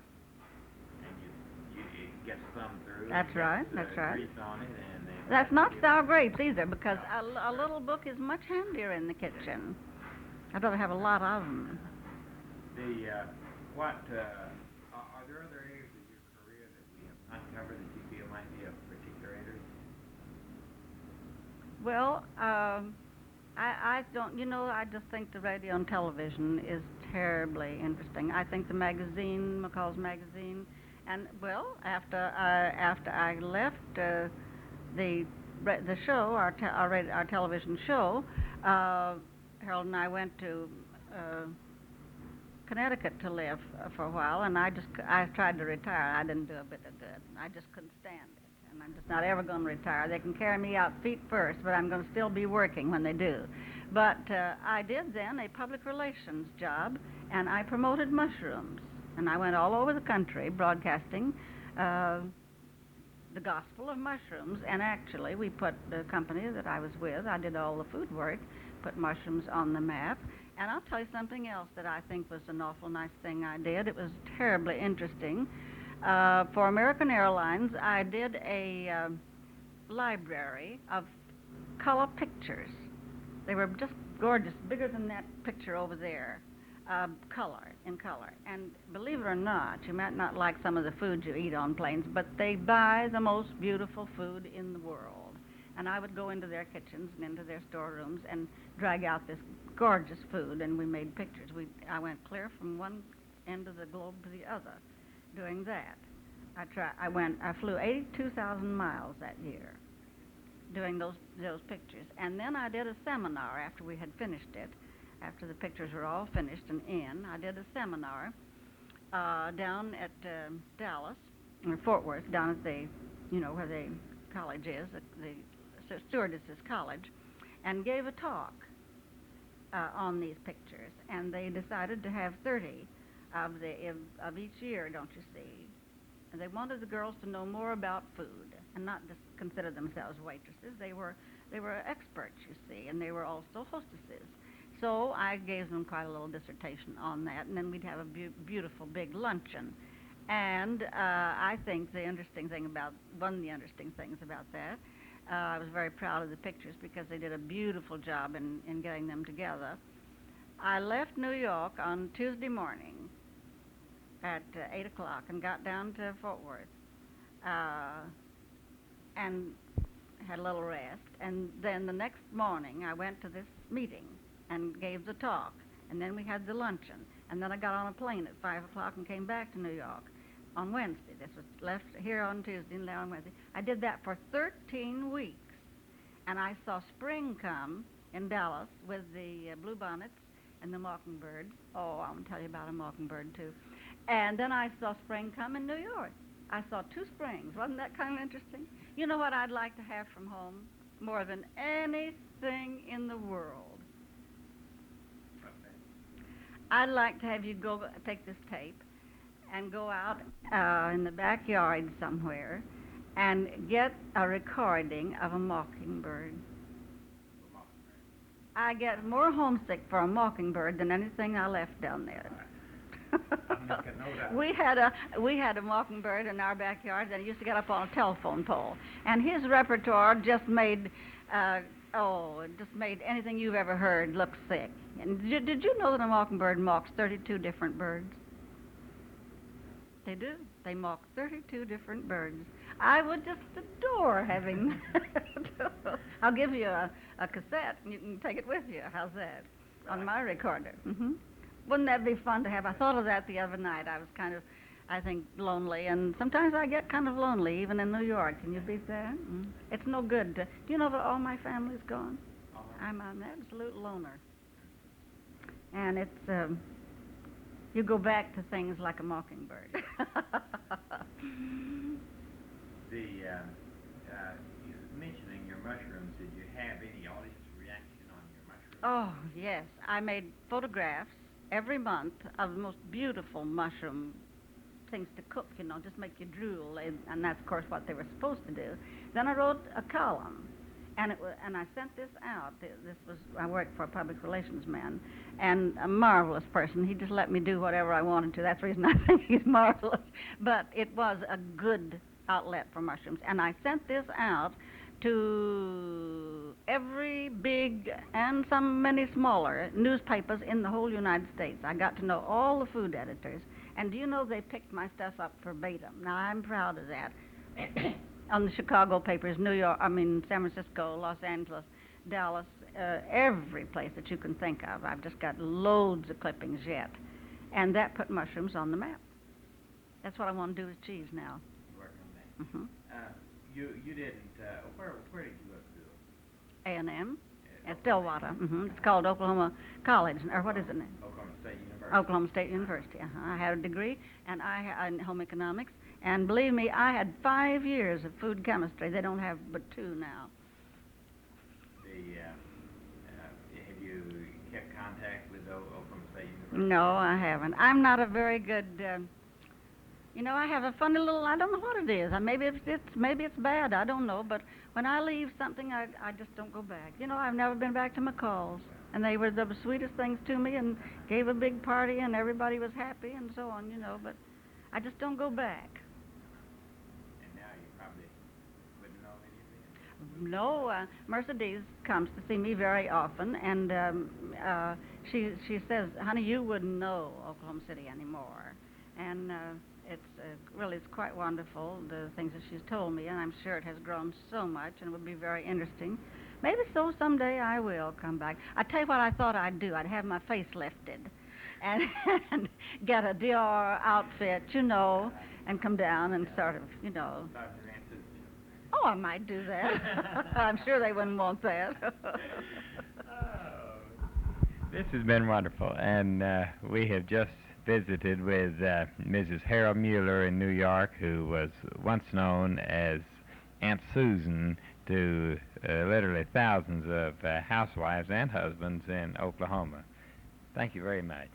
And it gets thumbed through. That's right, that's right. Grease on it, and That's not sour grapes either, because a little book is much handier in the kitchen. I'd rather have a lot of them. Are there other areas of your career that we have uncovered that you feel might be of particular interest? Well, I don't, I just think the radio and television is terribly interesting. I think the magazine, McCall's magazine, and, well, after I left the show, our television show, Harold and I went to Connecticut to live for a while, and I tried to retire. I didn't do a bit of good. I just couldn't stand it, and I'm just not ever going to retire. They can carry me out feet first, but I'm going to still be working when they do. But I did then a public relations job, and I promoted mushrooms, and I went all over the country broadcasting the gospel of mushrooms, and actually we put the company that I was with, I did all the food work, put mushrooms on the map. And I'll tell you something else that I think was an awful nice thing I did. It was terribly interesting. For American Airlines, I did a library of color pictures. They were just gorgeous, bigger than that picture over there, in color. And believe it or not, you might not like some of the food you eat on planes, but they buy the most beautiful food in the world. And I would go into their kitchens and into their storerooms and drag out this gorgeous food, and we made pictures. I went clear from one end of the globe to the other doing that. I flew 82,000 miles that year doing those pictures. And then I did a seminar after we had finished it, after the pictures were all finished and in. I did a seminar down at Dallas, or Fort Worth, down at the, where the college is, the Stewardesses College, and gave a talk on these pictures, and they decided to have 30 of each year, don't you see? And they wanted the girls to know more about food, and not just consider themselves waitresses. They were experts, you see, and they were also hostesses. So I gave them quite a little dissertation on that, and then we'd have a beautiful big luncheon. And I think one of the interesting things about that, I was very proud of the pictures because they did a beautiful job in getting them together. I left New York on Tuesday morning at 8 o'clock and got down to Fort Worth and had a little rest. And then the next morning I went to this meeting and gave the talk. And then we had the luncheon. And then I got on a plane at 5 o'clock and came back to New York on Wednesday. This was left here on Tuesday and left on Wednesday. I did that for 13 weeks. And I saw spring come in Dallas with the bluebonnets and the mockingbirds. Oh, I'm going to tell you about a mockingbird, too. And then I saw spring come in New York. I saw 2 springs. Wasn't that kind of interesting? You know what I'd like to have from home more than anything in the world? I'd like to have you go take this tape and go out in the backyard somewhere and get a recording of a mockingbird. I get more homesick for a mockingbird than anything I left down there. We had a mockingbird in our backyard that used to get up on a telephone pole, and his repertoire just made anything you've ever heard look sick. And did you know that a mockingbird mocks 32 different birds? They do. They mock 32 different birds. I would just adore having. I'll give you a cassette, and you can take it with you. How's that? On my recorder. Mm-hmm. Wouldn't that be fun to have? I thought of that the other night. I was kind of, I think, lonely, and sometimes I get kind of lonely, even in New York. Can you beat that? Mm. It's no good. Do you know that all my family's gone? I'm an absolute loner. And it's, you go back to things like a mockingbird. Mentioning your mushrooms, did you have any audience reaction on your mushrooms? Oh, yes. I made photographs every month of the most beautiful mushroom things to cook, you know, just make you drool, and that's, of course, what they were supposed to do. Then I wrote a column, and I sent this out. I worked for a public relations man, and a marvelous person. He just let me do whatever I wanted to. That's the reason I think he's marvelous. But it was a good outlet for mushrooms, and I sent this out to every big and many smaller newspapers in the whole United States. I got to know all the food editors, and do you know they picked my stuff up verbatim? Now, I'm proud of that. On the Chicago papers, San Francisco, Los Angeles, Dallas, every place that you can think of. I've just got loads of clippings yet. And that put mushrooms on the map. That's what I want to do with cheese now. You're working on that. Mm-hmm. You didn't, where did you go to school? A&M at Stillwater. Mm-hmm. It's called Oklahoma College, or what is it? Oklahoma State University. Oklahoma State University. I had a degree and in home economics, and believe me, I had 5 years of food chemistry. They don't have but 2 now. Have you kept contact with Oklahoma State University? No, I haven't. I'm not a very good. I have a funny little. I don't know what it is. Maybe it's bad. I don't know. But when I leave something, I just don't go back. I've never been back to McCall's, and they were the sweetest things to me, and gave a big party, and everybody was happy, and so on. But I just don't go back. And now you probably wouldn't know anything. No, Mercedes comes to see me very often, and she says, "Honey, you wouldn't know Oklahoma City anymore," and. It's quite wonderful, the things that she's told me, and I'm sure it has grown so much and would be very interesting. Maybe someday I will come back. I tell you what I thought I'd do. I'd have my face lifted and get a Dior outfit, and come down and sort of, Oh, I might do that. I'm sure they wouldn't want that. This has been wonderful, and we have just visited with Mrs. Harold Mueller in New York, who was once known as Aunt Susan to literally thousands of housewives and husbands in Oklahoma. Thank you very much.